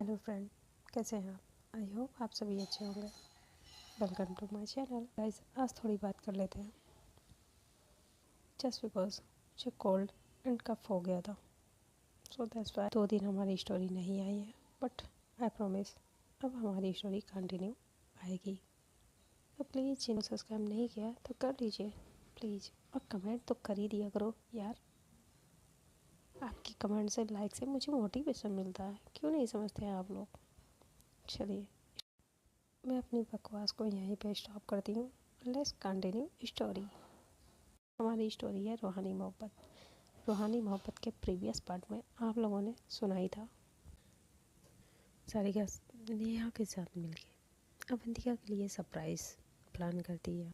Hello friend, कैसे हैं आप? आई होप आप सभी अच्छे होंगे। Welcome to my channel. Guys, आज थोड़ी बात कर लेते हैं। जस्ट बिकॉज मुझे कोल्ड एंड कफ हो गया था, सो दैट्स वाई 2 दिन हमारी स्टोरी नहीं आई है। बट आई प्रॉमिस अब हमारी स्टोरी कंटिन्यू आएगी। तो प्लीज़ जिन्होंने सब्सक्राइब नहीं किया तो कर लीजिए प्लीज़, और कमेंट तो कर ही दिया करो यार। आपकी कमेंट से, लाइक से मुझे मोटिवेशन मिलता है, क्यों नहीं समझते हैं आप लोग। चलिए, मैं अपनी बकवास को यहीं पे स्टॉप करती हूँ। Let's continue story. हमारी स्टोरी है रूहानी मोहब्बत। रूहानी मोहब्बत के प्रीवियस पार्ट में आप लोगों ने सुना ही था, सारिका नेहा के साथ मिलके अवंतिका के लिए सरप्राइज प्लान करती है।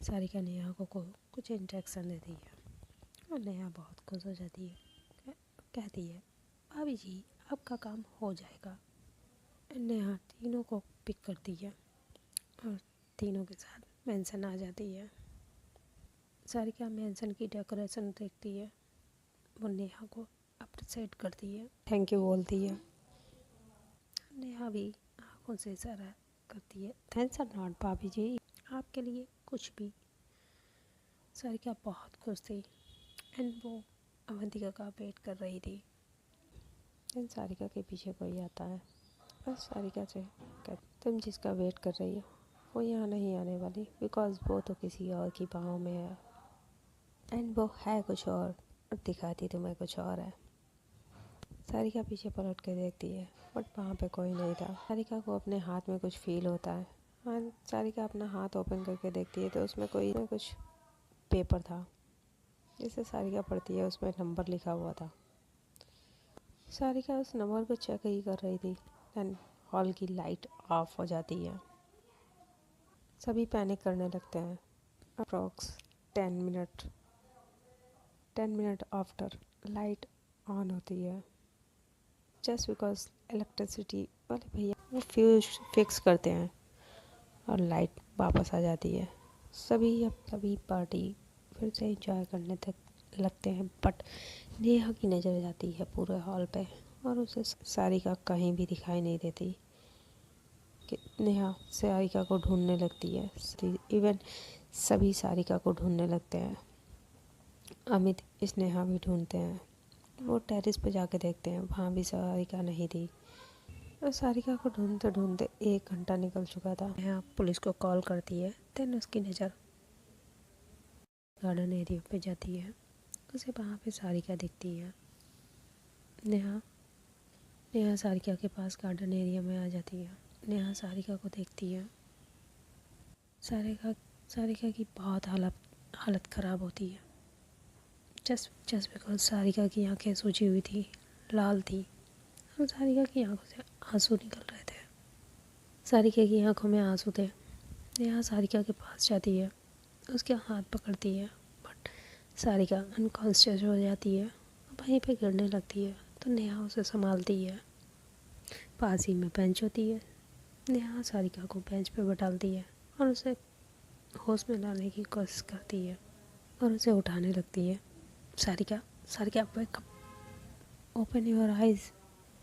सारिका नेहा को कुछ इंजेक्शन देती है और नेहा बहुत खुश हो जाती है। कहती है, भाभी जी आपका काम हो जाएगा। नेहा तीनों को पिक करती है और तीनों के साथ मेंशन आ जाती है। सारिका मेंशन की डेकोरेशन देखती है, वो नेहा को अप्रिशिएट करती है, थैंक यू बोलती है। नेहा भी आंखों से इशारा करती है, थैंक्स आर नॉट भाभी जी, आपके लिए कुछ भी। सारिका बहुत खुश थी एंड वो अवंतिका का वेट कर रही थी। एंड सारिका के पीछे कोई आता है और सारिका से कहती, तुम जिसका वेट कर रही हो वो यहाँ नहीं आने वाली, बिकॉज वो तो किसी और की बाहों में है एंड वो है कुछ और दिखाती तुम्हें कुछ और है। सारिका पीछे पलट के देखती है बट वहाँ पे कोई नहीं था। सारिका को अपने हाथ में कुछ फील होता है और सारिका अपना हाथ ओपन करके देखती है तो उसमें कुछ पेपर था जिसे सारिका पढ़ती है। उसमें नंबर लिखा हुआ था। सारिका उस नंबर को चेक ही कर रही थी, देन हॉल की लाइट ऑफ हो जाती है। सभी पैनिक करने लगते हैं। Approx 10 minute after light on होती है। जस्ट बिकॉज इलेक्ट्रिसिटी वाले भैया वो फ्यूज फिक्स करते हैं और लाइट वापस आ जाती है। सभी पार्टी फिर से एंजॉय करने तक लगते हैं। बट नेहा की नज़र जाती है पूरे हॉल पे और उसे सारिका कहीं भी दिखाई नहीं देती। कि नेहा सारिका को ढूंढने लगती है। इवन सभी सारिका को ढूंढने लगते हैं। अमित स्नेहा भी ढूंढते हैं। वो टेरेस पे जाके देखते हैं, वहाँ भी सारिका नहीं थी। और सारिका को ढूंढते ढूंढते 1 घंटा निकल चुका था। नेहा पुलिस को कॉल करती है। देन उसकी नज़र गार्डन एरिया पे जाती है। उसे वहाँ पे सारिका दिखती है। नेहा नेहा सारिका के पास गार्डन एरिया में आ जाती है। नेहा सारिका को देखती है। सारिका की बहुत हालत ख़राब होती है। जस्ट बिकॉज सारिका की आंखें सूजी हुई थी, लाल थी और सारिका की आंखों से आंसू निकल रहे थे। सारिका की आंखों में आंसू थे। नेहा सारिका के पास जाती है, उसके हाथ पकड़ती है बट सारिका अनकॉन्शियस हो जाती है, वहीं पे गिरने लगती है। तो नेहा उसे संभालती है। पास ही में बेंच होती है। नेहा सारिका को बेंच पे बैठाती है और उसे होश में लाने की कोशिश करती है और उसे उठाने लगती है। Sarika Sarika wake up, open your eyes.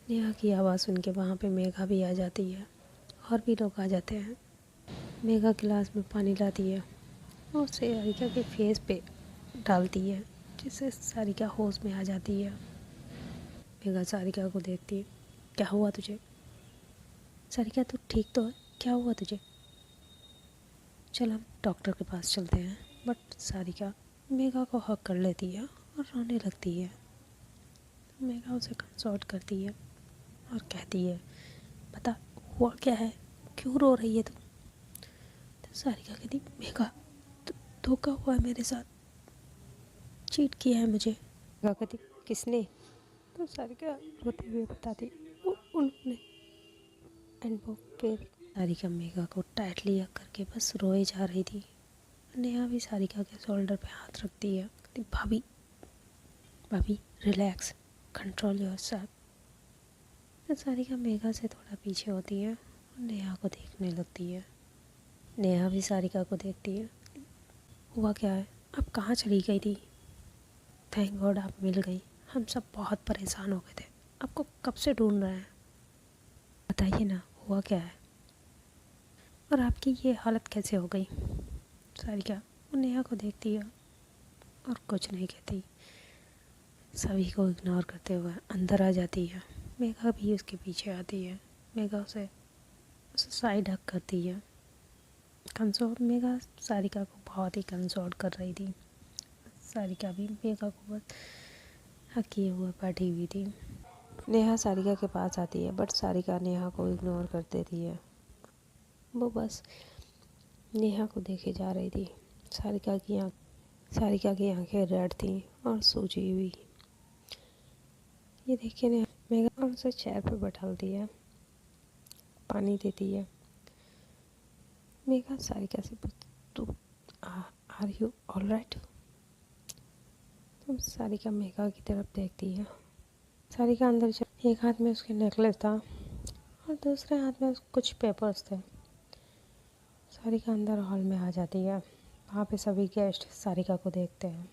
Neha की आवाज़ सुन के वहाँ पे मेघा भी आ जाती है और भी लोग आ जाते हैं। मेघा गिलास में पानी लाती है और उसे सारिका के फेस पे डालती है, जिससे सारिका होश में आ जाती है। मेघा सारिका को देखती है, क्या हुआ तुझे? सारिका तू ठीक तो है? क्या हुआ तुझे? चल हम डॉक्टर के पास चलते हैं। बट सारिका मेघा को हक कर लेती है और रोने लगती है। मेघा उसे कंसोर्ट करती है और कहती है, बता हुआ क्या है, क्यों रो रही है तू? तो सारिका कहती, मेघा धोखा हुआ है मेरे साथ, चीट किया है मुझे। मेघा कहती, किसने? तो सारिका रोते हुए बताती, उन्होंने। एंड वो फिर सारिका मेघा को टाइटली हक करके बस रोए जा रही थी। नेहा भी सारिका के शोल्डर पे हाथ रखती है, कहती, भाभी भाभी रिलैक्स, कंट्रोल योरसेल्फ। तो सारिका मेघा से थोड़ा पीछे होती है और नेहा को देखने लगती है। नेहा भी सारिका को देखती है, हुआ क्या है, अब कहाँ चली गई थी? थैंक गॉड आप मिल गई, हम सब बहुत परेशान हो गए थे, आपको कब से ढूंढ रहे हैं। बताइए ना, हुआ क्या है और आपकी ये हालत कैसे हो गई? सारिका वो नेहा को देखती है और कुछ नहीं कहती, सभी को इग्नोर करते हुए अंदर आ जाती है। मेघा भी उसके पीछे आती है। मेघा उसे साइड हक करती है। कंसोल मेघा सारिका को बहुत ही कंसोल कर रही थी। सारिका भी मेघा को बस हक किए हुए बैठी हुई थी। नेहा सारिका के पास आती है बट सारिका नेहा को इग्नोर कर देती है। वो बस नेहा को देखे जा रही थी। सारिका की आंखें रेड थी और सूजी हुई। ये देखे नेहा मेघा उसे चेयर पर बैठाती है, पानी देती है। मेघा सारिका से तू आर यू ऑल राइट? तो सारिका मेघा की तरफ देखती है। सारिका अंदर एक हाथ में उसके नेकलेस था और दूसरे हाथ में कुछ पेपर्स थे। सारिका अंदर हॉल में आ जाती है। वहाँ पे सभी गेस्ट सारिका को देखते हैं।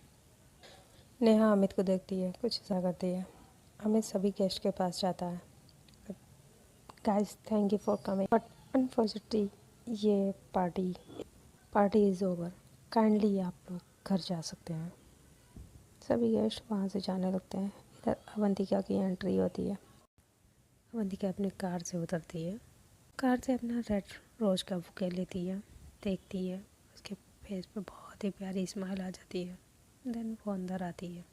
नेहा अमित को देखती है, कुछ ऐसा करती है। अमित सभी गेस्ट के पास जाता है। Guys thank you for coming but unfortunately ये पार्टी इज़ ओवर, काइंडली आप लोग घर जा सकते हैं। सभी गेस्ट वहाँ से जाने लगते हैं। इधर अवंतिका की एंट्री होती है। अवंतिका अपनी कार से उतरती है। कार से अपना रेड रोज़ का बुके लेती है, देखती है। उसके फेस पे बहुत ही प्यारी स्माइल आ जाती है। देन वो अंदर आती है।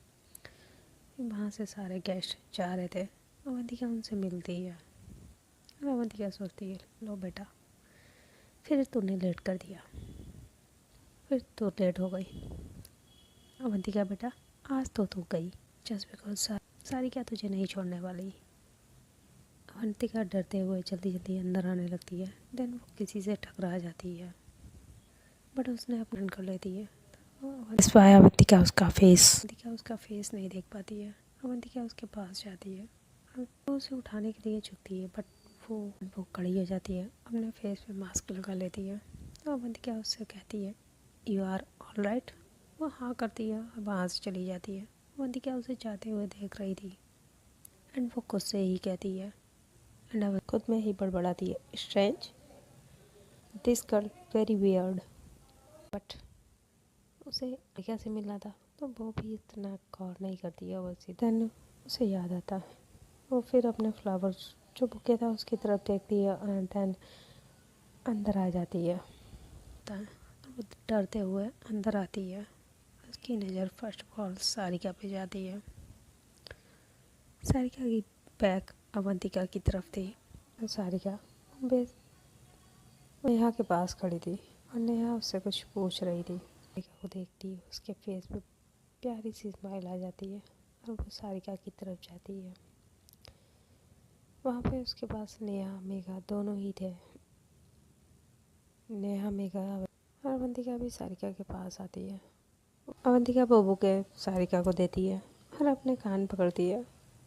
वहाँ से सारे गेस्ट जा रहे थे। अवंतिका उनसे मिलती है और अवंतिका सोचती है, लो बेटा, फिर तूने लेट कर दिया, फिर तो लेट हो गई। अवंतिका बेटा, आज तो तू गई जस्ट बिकॉज सारिका तुझे नहीं छोड़ने वाली। अवंतिका डरते हुए जल्दी जल्दी अंदर आने लगती है। देन वो किसी से टकरा जाती है बट उसने अपहरण कर लेती है। अवंतिका उसका फेस नहीं देख पाती है। अवंतिका उसके पास जाती है, वो उसे उठाने के लिए झुकती है बट वो खड़ी हो जाती है। अपने फेस पे मास्क लगा लेती है। तो अवंतिका उससे कहती है, यू आर ऑल राइट? वो हाँ करती है और वहाँ से चली जाती है। अवंतिका उसे जाते हुए देख रही थी एंड वो खुद से ही कहती है एंड अब खुद में ही बड़बड़ाती है, strange, this girl very weird. But उसे लड़किया से मिलना था तो वो भी इतना गौर नहीं करती है। वैसे देन उसे याद आता है। वो फिर अपने फ्लावर्स जो बुके था उसकी तरफ देखती है एंड देन अंदर आ जाती है। वो डरते हुए अंदर आती है। उसकी नज़र फर्स्ट ऑफ ऑल सारिका पे जाती है। सारिका की बैक अवंतिका की तरफ थी। सारिका नेहा के पास खड़ी थी और नेहा उससे कुछ पूछ रही थी। सारिका को देखती है, उसके फेस पे प्यारी सी स्माइल आ जाती है और वो सारिका की तरफ जाती है। वहाँ पे उसके पास नेहा मेघा दोनों ही थे। नेहा मेघा और अवंतिका भी सारिका के पास आती है। अवंतिका बोबू के सारिका को देती है और अपने कान पकड़ती है।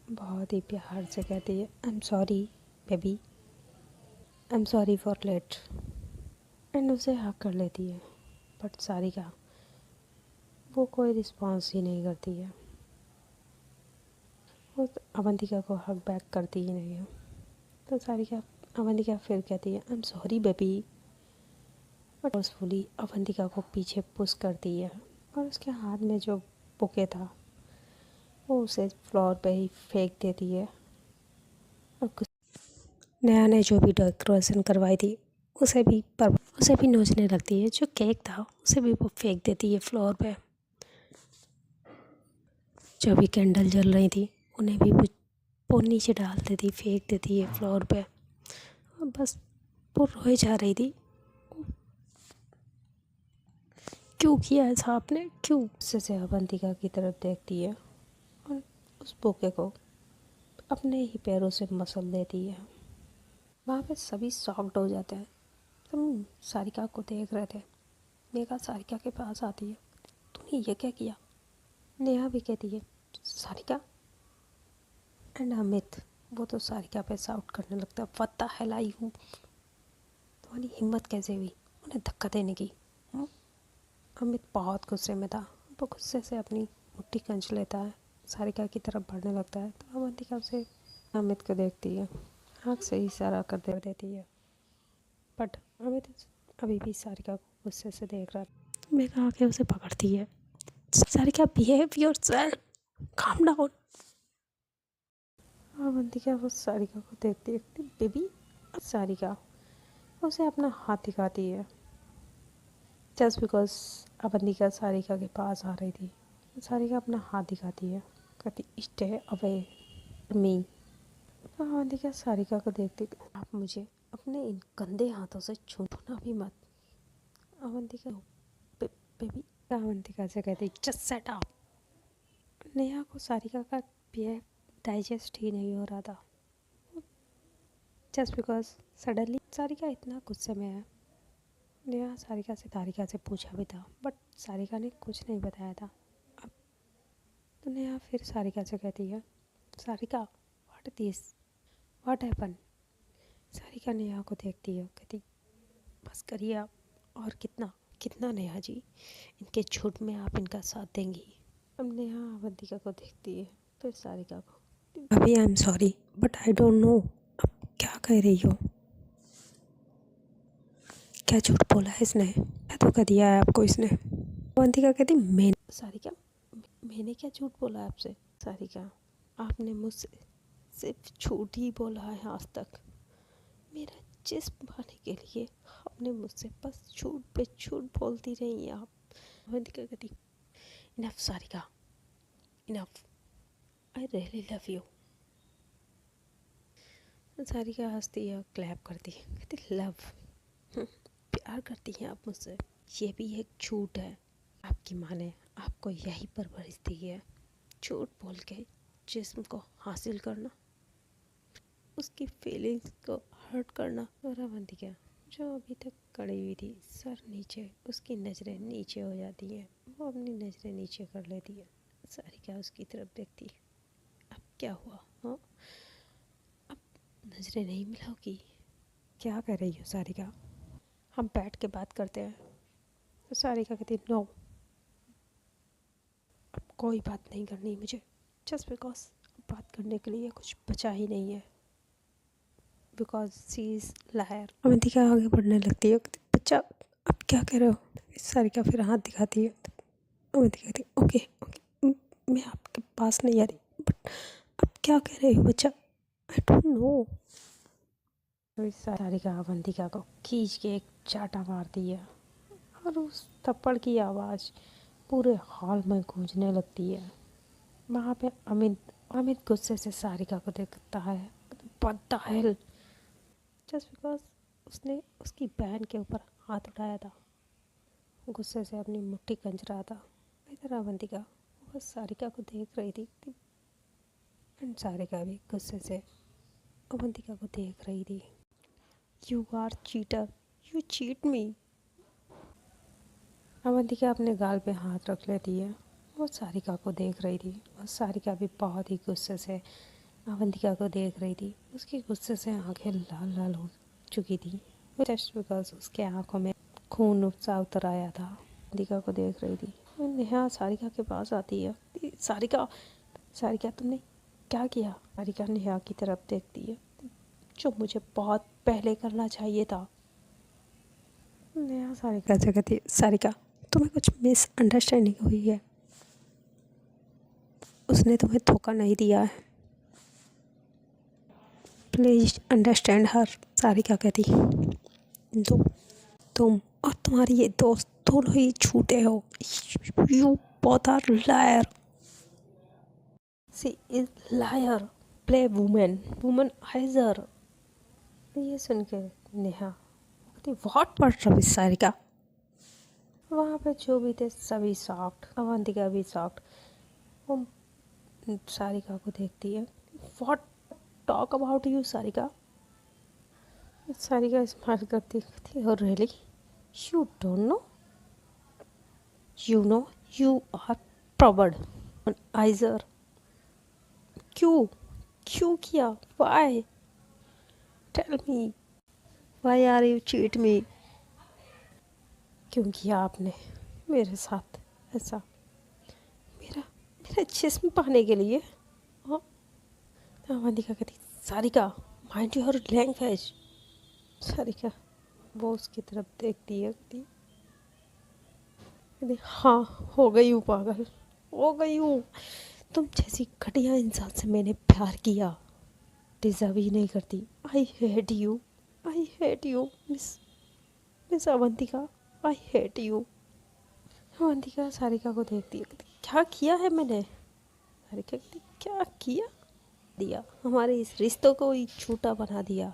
बहुत ही प्यार से कहती है, I am sorry baby, I am sorry for late, and उसे हक कर लेती है। बट सारिका वो कोई रिस्पॉन्स ही नहीं करती है। वो अवंतिका को हक बैक करती ही नहीं है। तो सारिका अवंतिका फिर कहती है, I am sorry baby, but forcefully Avantika को पीछे पुश करती है और उसके हाथ में जो बुके था वो उसे फ्लोर पे ही फेंक देती है। और कुछ नेहा ने जो भी डेकोरेशन करवाई थी उसे भी नोचने लगती है। जो केक था उसे भी वो फेंक देती है फ्लोर पे। जो भी कैंडल जल रही थी उन्हें भी वो नीचे डाल देती, फेंक देती है फ्लोर पे। और बस वो रोए जा रही थी, क्यों किया ऐसा आपने, क्यों? से अवंतिका की तरफ देखती है और उस बुके को अपने ही पैरों से मसल देती है। वहाँ पे सभी शॉक्ड हो जाते हैं। तुम सारिका को देख रहे थे। मेघा सारिका के पास आती है, तूने ये क्या किया? नेहा भी कहती है, सारिका? एंड अमित वो तो सारिका पे शाउट करने लगता है, what the hell are you? तुम्हारी हिम्मत कैसे हुई उन्हें धक्का देने की? अमित बहुत गुस्से में था। वो गुस्से से अपनी मुट्ठी खींच लेता है, सारिका की तरफ बढ़ने लगता है। तो अवंतिका उसे अमित को देखती है। आँख से इशारा कर देती है, बट अभी भी सारिका को गुस्से से देख रहा था। मेघा आके उसे पकड़ती है। Sarika, behave yourself, calm down. Avantika वो सारिका को देखती है, बेबी। सारिका उसे अपना हाथ दिखाती है, जस्ट बिकॉज अवंतिका सारिका के पास आ रही थी। सारिका अपना हाथ दिखाती है, कहती स्टे अवे मी। अवंतिका सारिका को देखती, आप मुझे अपने इन गंदे हाथों से छूना भी मत। अवंतिका बेबी। अवंतिका से कहती जस्ट सेट अप। नेहा को सारिका का बिहेव डाइजेस्ट ही नहीं हो रहा था, जस्ट बिकॉज सडनली सारिका इतना गुस्से में है। नेहा सारिका से पूछा भी था, बट सारिका ने कुछ नहीं बताया था। अब तो नेहा फिर सारिका से कहती है, Sarika what this, what happen. Sarika Neha को देखती है, कहती बस करिए आप, और कितना कितना नेहा जी, इनके झूठ में आप इनका साथ देंगी। अब नेहा अवंतिका को देखती है, तो सारिका को, अभी आई am sorry but I don't know. अब क्या कह रही हो, क्या झूठ बोला है इसने, क्या धोखा दिया है आपको इसने। अवंतिका कहती सारिका मैंने क्या झूठ बोला आपसे। सारिका, आपने मुझसे सिर्फ झूठ ही बोला है आज तक। मेरा जिस्म पाने के लिए आपने मुझसे बस झूठ पे झूठ बोलती रही आप। अवंतिका कहती enough Sarika, enough, I really love you. Sarika हंसती है, क्लैप करती है, कहती लव, प्यार करती हैं आप मुझसे, ये भी एक झूठ है। आपकी माँ ने आपको यही परवरिश दी है, झूठ बोल के जिस्म को हासिल करना, उसकी फीलिंग्स को हर्ट करना। और अवंतिका जो अभी तक खड़ी हुई थी, सर नीचे, उसकी नज़रें नीचे हो जाती हैं, वो अपनी नज़रें नीचे कर लेती है। सारिका उसकी तरफ देखती, अब क्या हुआ, हाँ अब नज़रें नहीं मिलाओगी, क्या कर रही हो सारिका, हम बैठ के बात करते हैं। तो सारिका कहती नो, अब कोई बात नहीं करनी मुझे, जस्ट बिकॉज बात करने के लिए कुछ बचा ही नहीं है, because she is liar. Avantika आगे बढ़ने लगती है, बच्चा अब क्या कह रहे हो। सारिका फिर हाथ दिखाती है। अवंतिका कहती ओके ओके, मैं आपके पास नहीं आ रही, बट अब क्या कह रहे हो बच्चा, I don't know. Sarika Avantika को खींच के एक चाटा मारती है, और उस थप्पड़ की आवाज़ पूरे हॉल में गूंजने लगती है। वहाँ पे अमित गुस्से से सारिका को देखता है, what the hello, just because उसने उसकी बहन के ऊपर हाथ उठाया था, गुस्से से अपनी मुट्ठी गंज रहा था। इधर अवंतिका वो सारिका को देख रही थी, एंड सारिका भी गुस्से से अवंतिका को देख रही थी। You are cheater, you cheat me. Avantika अपने गाल पे हाथ रख लेती है, वो सारिका को देख रही थी, और सारिका भी बहुत ही गुस्से से अवंतिका को देख रही थी। उसकी गुस्से से आंखें लाल लाल हो चुकी थी, जस्ट बिकॉज उसके आंखों में खून सा उतर आया था। अवंतिका को देख रही थी। नेहा सारिका के पास आती है, सारिका सारिका तुमने क्या किया। सारिका नेहा की तरफ देखती है, जो मुझे बहुत पहले करना चाहिए था। नेहा सारिका से कहती, सारिका तुम्हें कुछ मिसअंडरस्टैंडिंग हुई है, उसने तुम्हें धोखा नहीं दिया है, प्लीज अंडरस्टैंड हर। सारिका कहती दो, तुम और तुम्हारी ये दोस्त दोनों ही झूठे हो, you both are liar, she is liar, play women womanizer. ये सुन के नेहा कहती व्हाट बट रबिश। सारिका वहाँ पे जो भी थे सभी सॉफ्ट, अवंतिका भी सॉफ्ट। वो सारिका को देखती है, what talk about you Sarika. Sarika smile करती थी, और really you don't know, you are प्रॉबर्ड आइजर। क्यों क्यों किया, why, tell me, why are you cheat me. क्यों किया आपने मेरे साथ ऐसा, मेरा मेरा जिस्म पाने के लिए। हाँ, अवंतिका कहती Sarika mind your language. Sarika वो उसकी तरफ देखती है, कहती हाँ हो गई हूँ पागल, हो गई हूँ। तुम जैसी घटिया इंसान से मैंने प्यार किया, डिजर्व ही नहीं करती। I hate you, I hate you miss miss Avantika, I hate you. Avantika Sarika को देखती है, कहती क्या किया है मैंने? सारिका कहती क्या किया दिया, हमारे इस रिश्तों को ही झूठा बना दिया,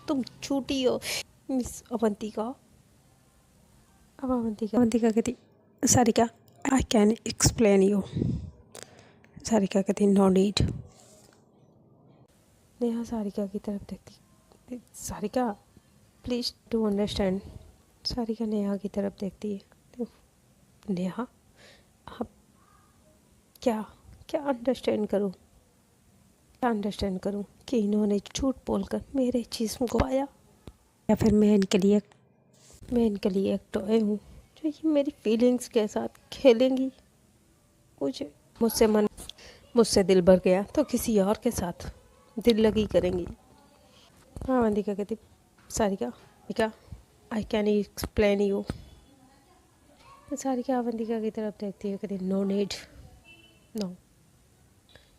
तुम झूठी हो मिस अवंतिका। अब अवंतिका कहती Sarika I can explain you. Sarika कहती नो नीड। नेहा सारिका की तरफ देखती, Sarika please to understand. Sarika Neha की तरफ देखती है, नेहा आप क्या क्या अंडरस्टैंड करूँ, क्या अंडरस्टैंड करूँ कि इन्होंने झूठ बोलकर मेरे जिस्म को पाया, या फिर मैं इनके लिए एक टॉय हूँ जो ये मेरी फीलिंग्स के साथ खेलेंगी। मुझसे दिल भर गया तो किसी और के साथ दिल लगी करेंगी। हाँ अवंतिका कहती Sarika I can explain you. Sarika Avantika की तरफ देखती है, कहती नो नीड नो।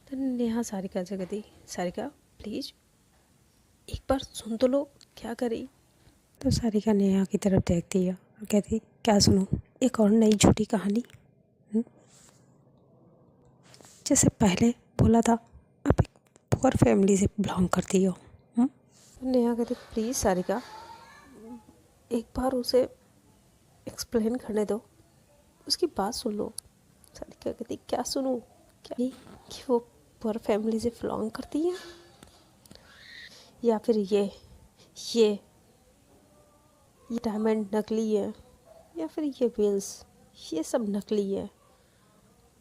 तो नेहा सारिका से कहती सारिका प्लीज एक बार सुन तो लो, क्या करी। तो सारिका नेहा की तरफ देखती है और कहती क्या सुनूं, एक और नई झूठी कहानी। जैसे पहले बोला था आप एक पुअर फैमिली से बिलोंग करती हो। नेहा कहती प्लीज़ सारिका एक बार उसे एक्सप्लेन करने दो, उसकी बात सुन लो। सारिका कहती क्या सुनूं, क्या कि वो पुअर फैमिली से बिलोंग करती है, या फिर ये डायमंड नकली है, या फिर ये व्हील्स ये सब नकली है।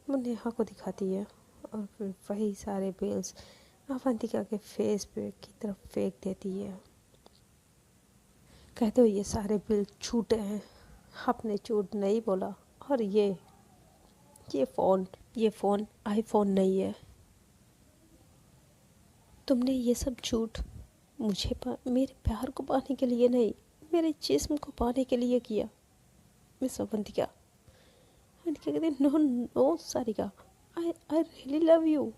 वो नेहा को दिखाती है और फिर वही सारे व्हील्स अवंतिका के फेस पे की तरफ फेंक देती है। कहते हो ये सारे बिल झूठे हैं, आपने झूठ नहीं बोला, और ये फ़ोन आईफोन नहीं है। तुमने ये सब झूठ मेरे प्यार को पाने के लिए नहीं, मेरे जिस्म को पाने के लिए किया मिस अवंतिका। अवंतिका कहती no no Sarika I really love you.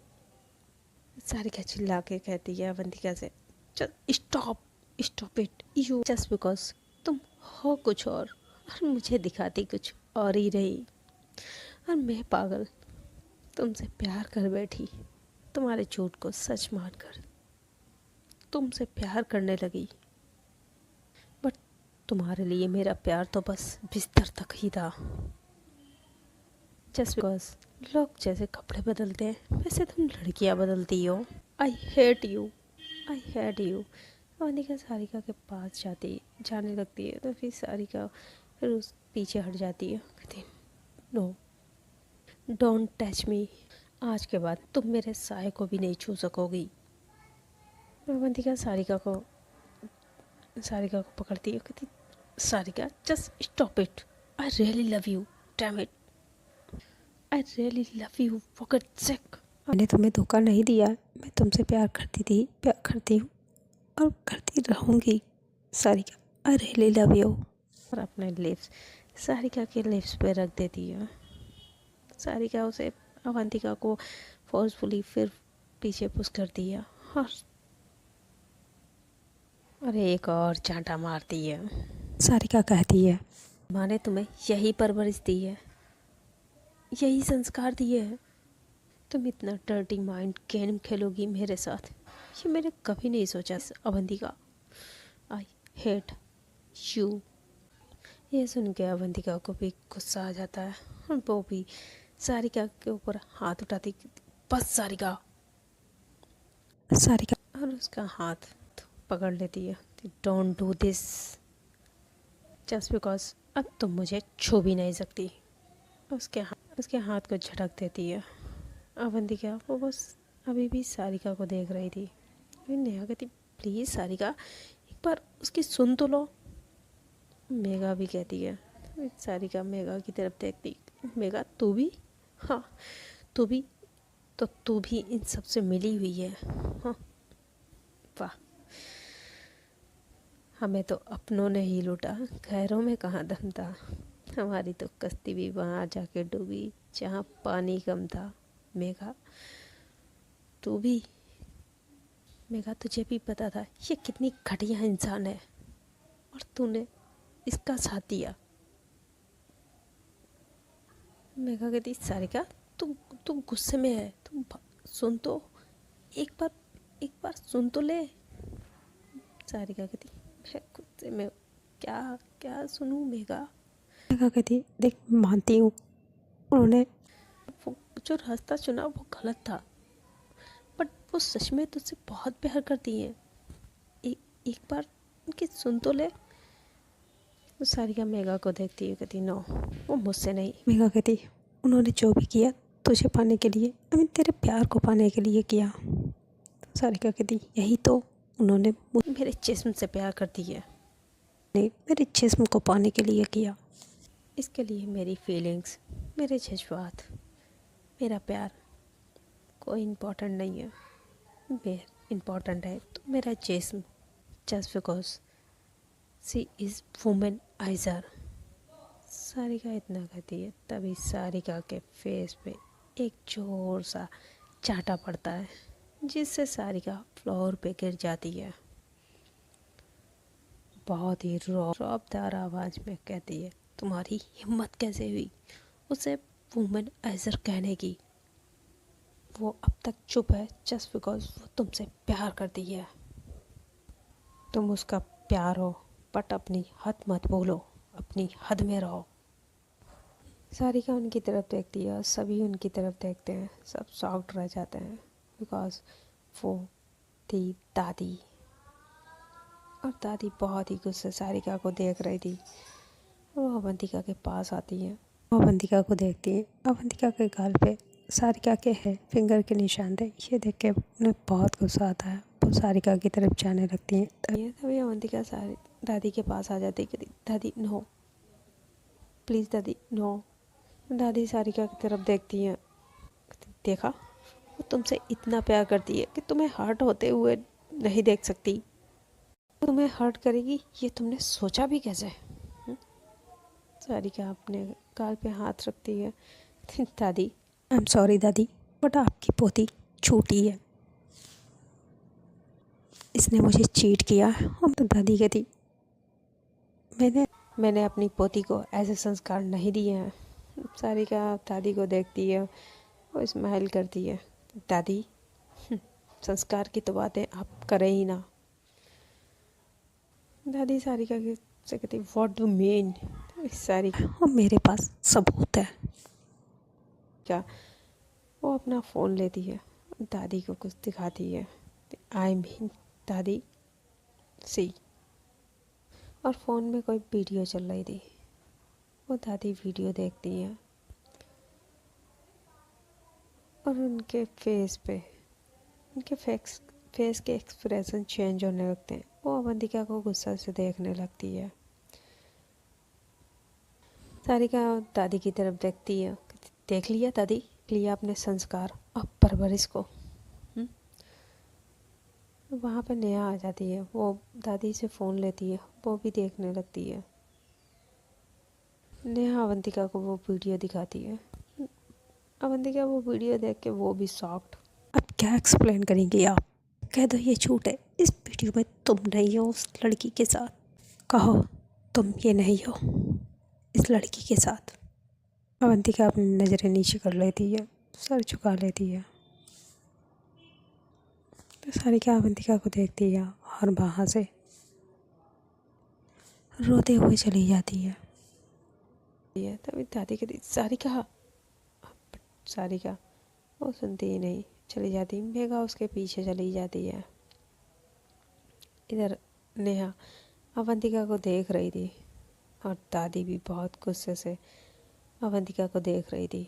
Sarika चिल्ला के कहती है अवंतिका से stop it you just because तुम हो कुछ और मुझे दिखाती कुछ और ही रही, और मैं पागल तुमसे प्यार कर बैठी, तुम्हारे झूठ को सच मानकर तुमसे प्यार करने लगी। बट तुम्हारे लिए मेरा प्यार तो बस बिस्तर तक ही था। जस्ट बिकॉज लोग जैसे कपड़े बदलते हैं वैसे तुम लड़कियां बदलती हो। I hate you. Avantika Sarika के पास जाने लगती है, तो फिर सारिका फिर उस पीछे हट जाती है, कहती नो डोंट टच मी, आज के बाद तुम मेरे साए को भी नहीं छू सकोगी। अवंतिका सारिका को पकड़ती है, कहती Sarika just stop it, I really love you, damn it, I really love you for God's sake. मैंने तुम्हें धोखा नहीं दिया, मैं तुमसे प्यार करती हूँ और करती रहूँगी Sarika, I really love you. और अपने लिप्स सारिका के लिप्स पे रख देती है। सारिका उसे अवंतिका को फोर्सफुली फिर पीछे पुश करती है और एक और चांटा मारती है। सारिका कहती है माँ ने तुम्हें यही परवरिश दी है, यही संस्कार दिए हैं, तुम इतना डर्टी माइंड गेम खेलोगी मेरे साथ, ये मैंने कभी नहीं सोचा। Avantika I hate you. ये सुन के अवंतिका को भी गुस्सा आ जाता है और वो भी सारिका के ऊपर हाथ उठाती, बस सारिका और उसका हाथ पकड़ लेती है, don't do this just because अब तुम मुझे छू भी नहीं सकती। उसके हाथ को झटक देती है। अवंतिका वो बस अभी भी सारिका को देख रही थी। नेहा कहती प्लीज़ सारिका एक बार उसकी सुन तो लो। मेघा भी कहती है। सारिका मेघा की तरफ देखती, मेघा तू भी, हाँ तू भी इन सब से मिली हुई है, हाँ वाह, हमें तो अपनों ने ही लूटा, गैरों में कहाँ दम था। हमारी तो कश्ती भी वहाँ जाके डूबी जहाँ पानी कम था। मेघा, तू भी, मेघा तुझे भी पता था ये कितनी घटिया इंसान है और तूने इसका साथ दिया। मेघा कहती, सारिका तू तू गुस्से में है, तू सुन तो, एक बार सुन तो ले। सारिका कहती, मैं गुस्से में क्या क्या सुनूं मेघा। मेघा कहती, देख मानती हूँ उन्होंने वो जो रास्ता चुना वो गलत था, बट वो सच में तुझसे बहुत प्यार करती हैं। एक बार उनकी सुन तो ले। वो सारिका मेघा को देखती है, कहती, नो, वो मुझसे नहीं। मेघा कहती, उन्होंने जो भी किया तुझे पाने के लिए, तेरे प्यार को पाने के लिए किया। सारिका कहती, यही तो उन्होंने मेरे जिस्म से प्यार करती है, नहीं मेरे जिस्म को पाने के लिए किया। इसके लिए मेरी फीलिंग्स, मेरे जज्बात, मेरा प्यार कोई इम्पोर्टेंट नहीं है। मेरा इम्पोर्टेंट है तो मेरा जिस्म, just because she is womanizer. Sarika इतना कहती है, तभी सारिका के फेस पे एक जोर सा चाटा पड़ता है जिससे सारिका फ्लोर पे गिर जाती है। बहुत ही रौबदार आवाज़ में कहती है, तुम्हारी हिम्मत कैसे हुई उसे वुमेन आइजर कहने की। वो अब तक चुप है जस्ट बिकॉज वो तुमसे प्यार करती है। तुम उसका प्यार हो, बट अपनी हद मत बोलो, अपनी हद में रहो। सारिका उनकी तरफ देखती है और सभी उनकी तरफ देखते हैं। सब शॉक्ड रह जाते हैं बिकॉज वो थी दादी, और दादी बहुत ही गुस्से सारिका को देख रही थी। वो अवंतिका के पास आती है, वो अवंतिका को देखती है। अवंतिका के गाल पे सारिका के है फिंगर के निशान थे। ये देख के उन्हें बहुत गुस्सा आता है। वो सारिका की तरफ जाने लगती है। तभी अवंतिका सारी दादी के पास आ जाती है, दादी नो, प्लीज़ दादी नो। दादी सारिका की तरफ देखती है, देखा वो तुमसे इतना प्यार करती है कि तुम्हें हर्ट होते हुए नहीं देख सकती। तुम्हें हर्ट करेगी ये तुमने सोचा भी कैसे? सारिका अपने गाल पे हाथ रखती है, दादी आई एम सॉरी दादी, बट आपकी पोती छोटी है, इसने मुझे चीट किया। और तो दादी कहती, मैंने अपनी पोती को ऐसे संस्कार नहीं दिए हैं। सारिका दादी को देखती है, वो स्माइल करती है, दादी संस्कार की तो बातें आप करें ही ना। दादी सारिका से कहती, व्हाट डू मीन? सारिका, और मेरे पास सबूत है। क्या? वो अपना फ़ोन लेती है, दादी को कुछ दिखाती है, आई मीन दादी सी। और फ़ोन में कोई वीडियो चल रही थी। वो दादी वीडियो देखती है और उनके फेस पे, उनके फेस के एक्सप्रेशन चेंज होने लगते हैं। वो अवंतिका को गुस्सा से देखने लगती है। सारिका दादी की तरफ देखती है, देख लिया दादी, लिया अपने संस्कार और परवरिश को। वहाँ पे नेहा आ जाती है, वो दादी से फ़ोन लेती है, वो भी देखने लगती है। नेहा अवंतिका को वो वीडियो दिखाती है। अवंतिका वो वीडियो देख के वो भी शॉक्ड। अब क्या एक्सप्लेन करेंगी आप? कह दो ये झूठ है, इस वीडियो में तुम नहीं हो उस लड़की के साथ। कहो तुम ये नहीं हो इस लड़की के साथ। अवंतिका अपनी नज़रें नीचे कर लेती है, सर झुका लेती है। तो सारिका अवंतिका को देखती है और वहाँ से रोते हुए चली जाती है। तभी दादी कहती, सारिका वो सुनती ही नहीं, चली जाती। मेघा उसके पीछे चली जाती है। इधर नेहा अवंतिका को देख रही थी और दादी भी बहुत गुस्से से अवंतिका को देख रही थी।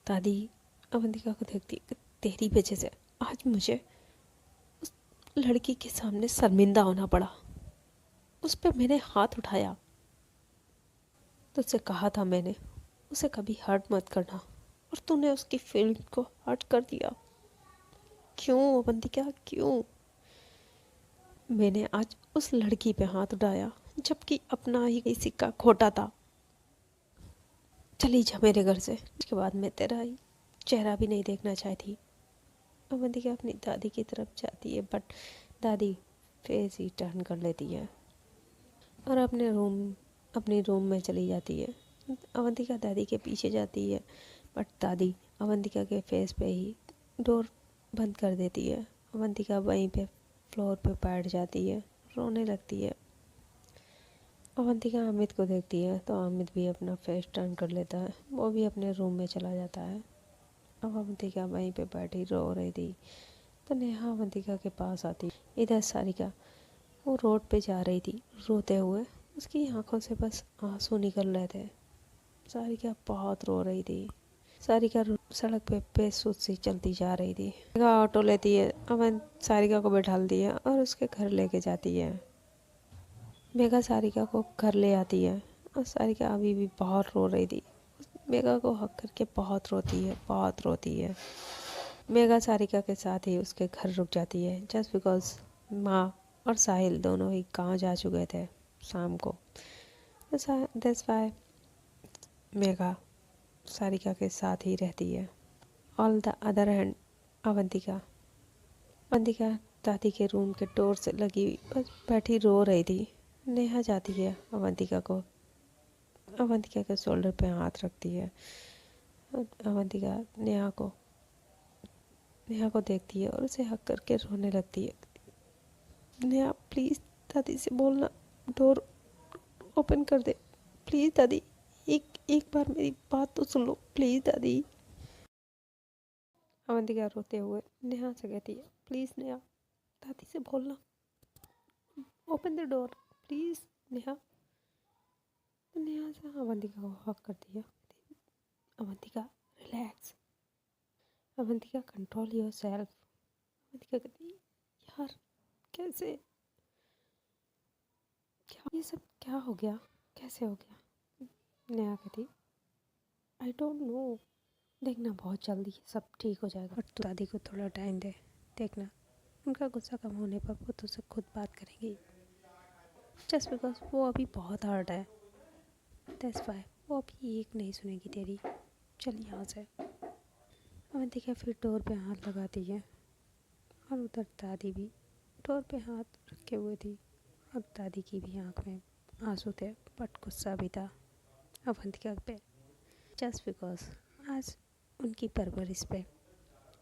दादी अवंतिका को देखती, तेरी वजह से आज मुझे उस लड़की के सामने शर्मिंदा होना पड़ा, उस पर मैंने हाथ उठाया। तुझसे कहा था मैंने उसे कभी हर्ट मत करना, और तूने उसकी फीलिंग को हर्ट कर दिया। क्यों अवंतिका, क्यों? मैंने आज उस लड़की पे हाथ उठाया जबकि अपना ही सिक्का खोटा था। चली जा मेरे घर से। उसके बाद मैं तेरा चेहरा भी नहीं देखना चाहती। अवंतिका अपनी दादी की तरफ जाती है बट दादी फेस ही टर्न कर लेती है और अपने रूम में चली जाती है। अवंतिका दादी के पीछे जाती है बट दादी अवंतिका के फेस पे ही डोर बंद कर देती है। अवंतिका वहीं पे फ्लोर पे बैठ जाती है, रोने लगती है। अवंतिका अमित को देखती है तो अमित भी अपना फेस टर्न कर लेता है, वो भी अपने रूम में चला जाता है। अब अवंतिका वहीं पे बैठी रो रही थी तो नेहा अवंतिका के पास आती। इधर सारिका वो रोड पे जा रही थी रोते हुए, उसकी आंखों से बस आंसू निकल रहे थे। सारिका बहुत रो रही थी। सारिका सड़क पे बेसुध सी चलती जा रही थी। ऑटो लेती है, अमन सारिका को बैठाती है और उसके घर लेके जाती है। मेघा सारिका को घर ले आती है और सारिका अभी भी बहुत रो रही थी। मेघा को हक करके बहुत रोती है। मेघा सारिका के साथ ही उसके घर रुक जाती है जस्ट बिकॉज माँ और साहिल दोनों ही गाँव जा चुके थे शाम को। दैट्स व्हाई मेघा सारिका के साथ ही रहती है। On the other hand Avantika दादी के रूम के डोर से लगी बस बैठी रो रही थी। नेहा जाती है अवंतिका के शोल्डर पे हाथ रखती है। अवंतिका नेहा को देखती है और उसे हक करके रोने लगती है। नेहा प्लीज़ दादी से बोलना डोर ओपन कर दे, प्लीज़ दादी, एक बार मेरी बात तो सुन लो प्लीज़ दादी। अवंतिका रोते हुए नेहा से कहती है, प्लीज़ नेहा दादी से बोलना, open the door please Neha. तो नेहा से अवंतिका को हक करती है। Avantika relax, Avantika control your self. Avantika कहती है, यार कैसे, क्या ये सब क्या हो गया, कैसे हो गया। नेहा कहती, आई डोंट नो, देखना बहुत जल्दी सब ठीक हो जाएगा और तू दादी को थोड़ा टाइम दे, देखना उनका गुस्सा कम होने पर वो तुझसे खुद बात करेंगी। जस्ट बिकॉज वो अभी बहुत हार्ड है, दैट्स व्हाई वो अभी एक नहीं सुनेगी तेरी। चल यहाँ से। अवंतिका फिर डोर पे हाथ लगाती है और उधर दादी भी डोर पे हाथ रखे हुए थी और दादी की भी आंख में आंसू थे बट गुस्सा भी था अवंतिका पे। जस्ट बिकॉज आज उनकी परवरिश पे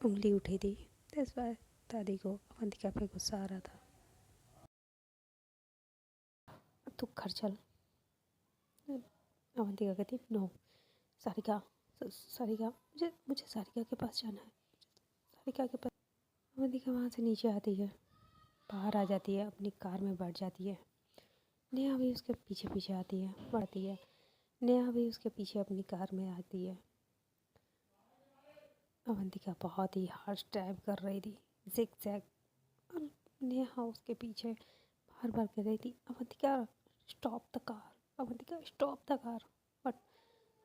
उंगली उठी थी, दैट्स व्हाई दादी को अवंतिका पे गुस्सा आ रहा था। तू घर चल। अवंतिका कहती, नो सारिका, सारिका मुझे मुझे सारिका के पास जाना है, सारिका के पास। अवंतिका वहाँ से नीचे आती है, बाहर आ जाती है, अपनी कार में बैठ जाती है। नेहा भी उसके पीछे पीछे आती है, बढ़ती है। नेहा भी उसके पीछे अपनी कार में आती है। अवंतिका बहुत ही हार्श ड्राइव कर रही थी, जिग जैग, और नेहा उसके पीछे बार बार कह रही थी, Avantika stop the car, Avantika stop the car. But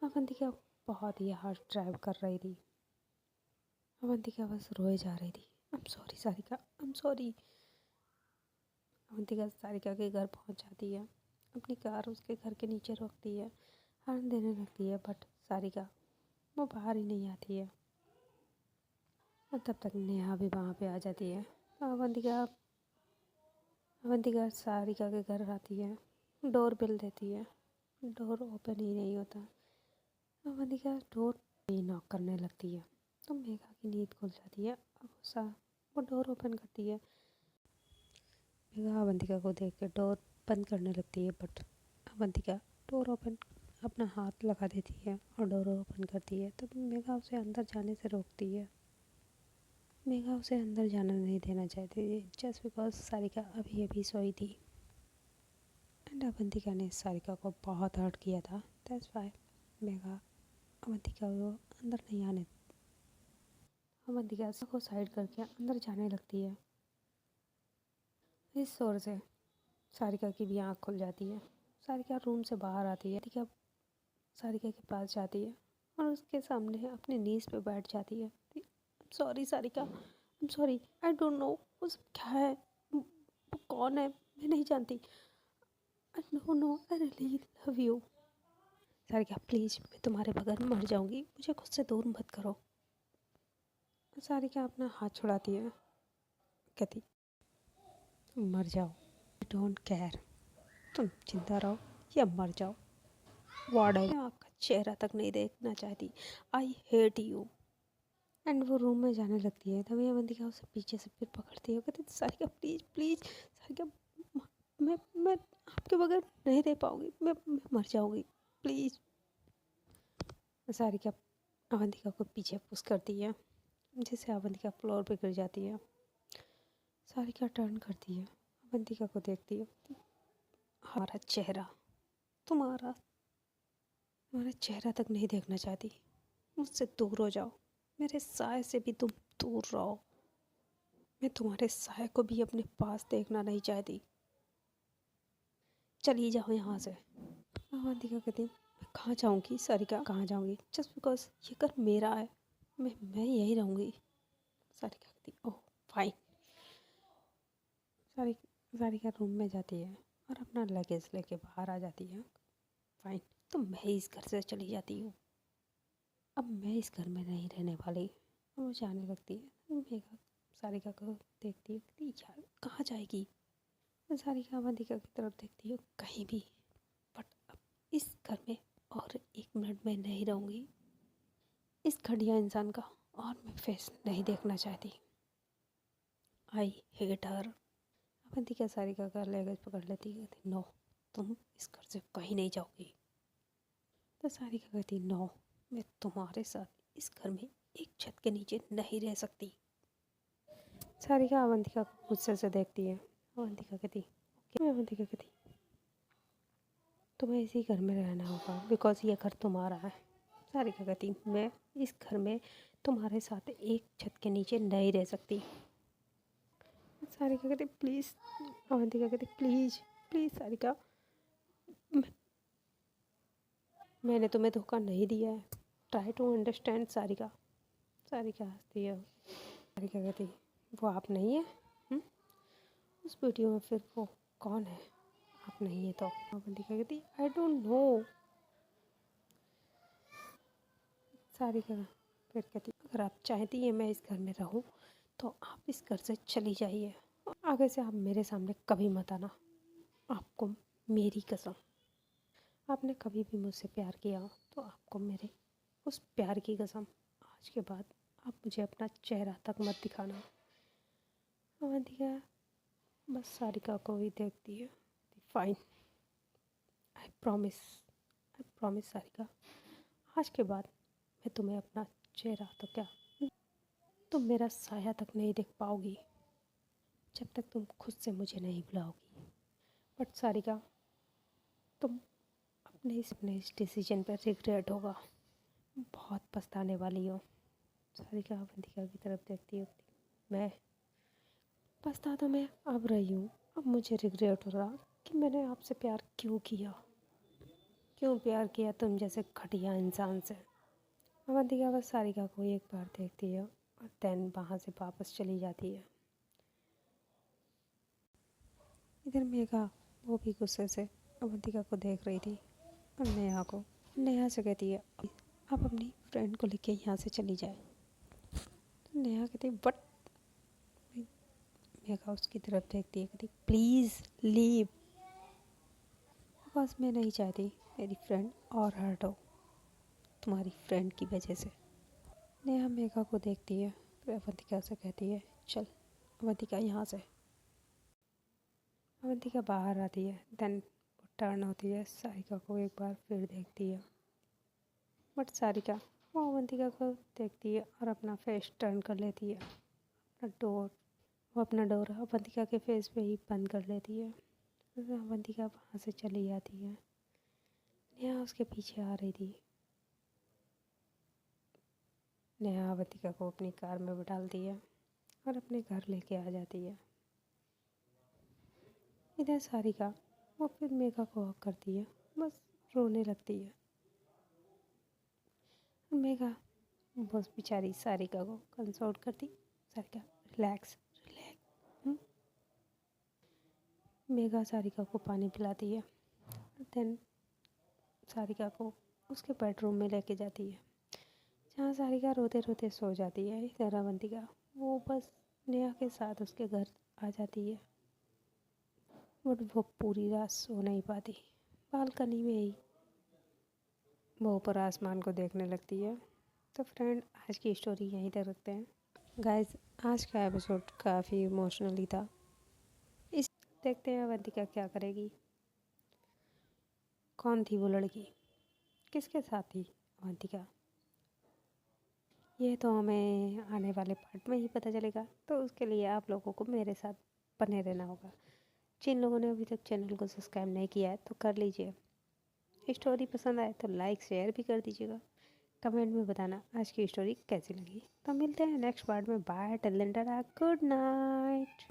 Avantika बहुत ही हार्श ड्राइव कर रही थी। अवंतिका बस रोए जा रही थी, आई am sorry Sarika, I am sorry. Avantika Sarika के घर पहुंच जाती है, अपनी कार उसके घर के नीचे रोकती है, हॉर्न देने लगती है बट सारिका वो बाहर ही नहीं आती है। और तब तक नेहा भी वहाँ पे आ जाती है। तो अवंतिका सारिका के घर आती है, डोर बेल देती है, डोर ओपन ही नहीं होता। अवंतिका डोर ही नॉक करने लगती है तो मेघा की नींद खुल जाती है। अब वो डोर ओपन करती है। मेघा अवंतिका को देख के डोर बंद करने लगती है बट अवंतिका डोर ओपन अपना हाथ लगा देती है और डोर ओपन करती है। तब मेघा उसे अंदर जाने से रोकती है। मेघा उसे अंदर जाना नहीं देना चाहती थी जस्ट बिकॉज सारिका अभी अभी सोई थी एंड अवंतिका ने सारिका को बहुत हर्ट किया था, दैट्स व्हाई मेघा अवंतिका को अंदर नहीं आने। अवंतिका को साइड करके अंदर जाने लगती है। इस शोर से सारिका की भी आँख खुल जाती है। सारिका रूम से बाहर आती है, सारिका के पास जाती है और उसके सामने अपने नीज पे बैठ जाती है। Sorry Sarika, I am sorry, I don't know वो सब क्या है, वो कौन है, मैं नहीं जानती। No no, I really love you. Sarika please, मैं तुम्हारे बगैर मर जाऊंगी, मुझे खुद से दूर मत करो। सारिका अपना हाथ छुड़ाती है, कहती मर जाओ, आई डोंट केयर, तुम जिंदा रहो या मर जाओ, मैं आपका चेहरा तक नहीं देखना चाहती, आई हेट यू। एंड वो रूम में जाने लगती है, तभी अवंतिका उसे पीछे से फिर पकड़ती है, कहती सारिका प्लीज़ प्लीज़, सारिका मैं आपके बगैर नहीं रह पाऊँगी, मैं मर जाऊँगी, प्लीज़। सारिका अवंतिका को पीछे पुश करती है, जिससे अवंतिका फ्लोर पे गिर जाती है। सारिका टर्न करती है, अवंतिका को देखती है, हमारा चेहरा तुम्हारा तुम्हारा चेहरा तक नहीं देखना चाहती, मुझसे दूर हो जाओ, मेरे साय से भी तुम दूर रहो, मैं तुम्हारे साय को भी अपने पास देखना नहीं चाहती, चली जाओ यहाँ से। अवंतिका कहती मैं कहाँ जाऊँगी सारिका, कहाँ जाऊँगी, जस्ट बिकॉज ये घर मेरा है, मैं यहीं रहूँगी। सारिका कहती ओह फाइन। सारिका रूम में जाती है और अपना लगेज लेके बाहर आ जाती है। फाइन, तो मैं इस घर से चली जाती हूँ, अब मैं इस घर में नहीं रहने वाली। वो जाने लगती है, मेघा सारिका को देखती है, यार कहाँ जाएगी। सारिका अवंतिका की तरफ देखती है, कहीं भी, बट अब इस घर में और 1 मिनट में नहीं रहूँगी, इस घटिया इंसान का और मैं फेस नहीं देखना चाहती, I hate her. Avantika Sarika का लगेज पकड़ लेती है, कहती नो, तुम इस घर से कहीं नहीं जाओगी। तो सारिका कहती नो, मैं तुम्हारे साथ इस घर में एक छत के नीचे नहीं रह सकती। सारिका अवंतिका को गुस्से से देखती है, अवंतिका कहती ओके। अवंतिका कहती तुम्हें इसी घर में रहना होगा बिकॉज ये घर तुम्हारा है। सारिका कहती मैं इस घर में तुम्हारे साथ एक छत के नीचे नहीं रह सकती। सारिका कहती प्लीज़। अवंतिका कहती प्लीज़ प्लीज़ सारिका, मैंने तुम्हें धोखा नहीं दिया है, try to understand Sarika. Sarika हंसती है। सारिका कहती वो आप नहीं है? उस वीडियो में फिर वो कौन है? आप नहीं है तो? अवंतिका कहती आई डोंट नो। सारिका फिर कहती अगर आप चाहती हैं मैं इस घर में रहूं तो आप इस घर से चली जाइए, आगे से आप मेरे सामने कभी मत आना, आपको मेरी कसम, आपने कभी भी मुझसे प्यार किया हो तो आपको मेरे उस प्यार की कसम, आज के बाद आप मुझे अपना चेहरा तक मत दिखाना। अवंतिका बस सारिका को ही देखती है, फाइन, आई प्रॉमिस सारिका, आज के बाद मैं तुम्हें अपना चेहरा तो क्या, तुम मेरा साया तक नहीं देख पाओगी जब तक तुम खुद से मुझे नहीं बुलाओगी। बट सारिका तुम अपने इस डिसीजन पर रिग्रेट होगा, बहुत पछताने वाली हो। सारिका अवंतिका की तरफ देखती है, मैं पछता तो मैं अब रही हूँ, अब मुझे रिग्रेट हो रहा कि मैंने आपसे प्यार क्यों किया, क्यों प्यार किया तुम जैसे घटिया इंसान से। अवंतिका बस सारिका को एक बार देखती है और देन वहाँ से वापस चली जाती है। इधर मेघा वो भी गुस्से से अवंतिका को देख रही थी और नेहा से कहती है आप अपनी फ्रेंड को लेके यहाँ से चली जाए। तो नेहा कहती है बट, मेघा उसकी तरफ देखती है, कहती प्लीज़ लीव, बिकॉज मैं नहीं चाहती मेरी फ्रेंड और हर्ट हो तुम्हारी फ्रेंड की वजह से। नेहा मेघा को देखती है फिर अवंतिका से कहती है चल अवंतिका यहाँ से। अवंतिका बाहर आती है, देन वो टर्न होती है, सारिका को एक बार फिर देखती है, बट सारिका वो अवंतिका को देखती है और अपना फेस टर्न कर लेती है, अपना डोर अवंतिका के फेस पे ही बंद कर लेती है। फिर अवंतिका वहाँ से चली जाती है। नेहा उसके पीछे आ रही थी। नेहा अवंतिका को अपनी कार में बिठालती है और अपने घर लेके आ जाती है। इधर सारिका वो फिर मेघा को हक करती है, बस रोने लगती है। मेघा बस बेचारी सारिका को कंसोल करती, सारिका रिलैक्स रिलैक्स, मेघा सारिका को पानी पिलाती है। देन सारिका को उसके बेडरूम में लेके जाती है, जहाँ सारिका रोते रोते सो जाती है। इधर अवंतिका वो बस नेहा के साथ उसके घर आ जाती है, बट वो पूरी रात सो नहीं पाती। बालकनी में ही वो ऊपर आसमान को देखने लगती है। तो फ्रेंड, आज की स्टोरी यहीं तक रखते हैं। गाइस, आज का एपिसोड काफ़ी इमोशनली था। इस देखते हैं अवंतिका क्या करेगी। कौन थी वो लड़की, किसके साथ थी अवंतिका, ये तो हमें आने वाले पार्ट में ही पता चलेगा। तो उसके लिए आप लोगों को मेरे साथ बने रहना होगा। जिन लोगों ने अभी तक चैनल को सब्सक्राइब नहीं किया है तो कर लीजिए। स्टोरी पसंद आए तो लाइक शेयर भी कर दीजिएगा। कमेंट में बताना आज की स्टोरी कैसी लगी। तो मिलते हैं नेक्स्ट पार्ट में। Bye till then, tata, good night.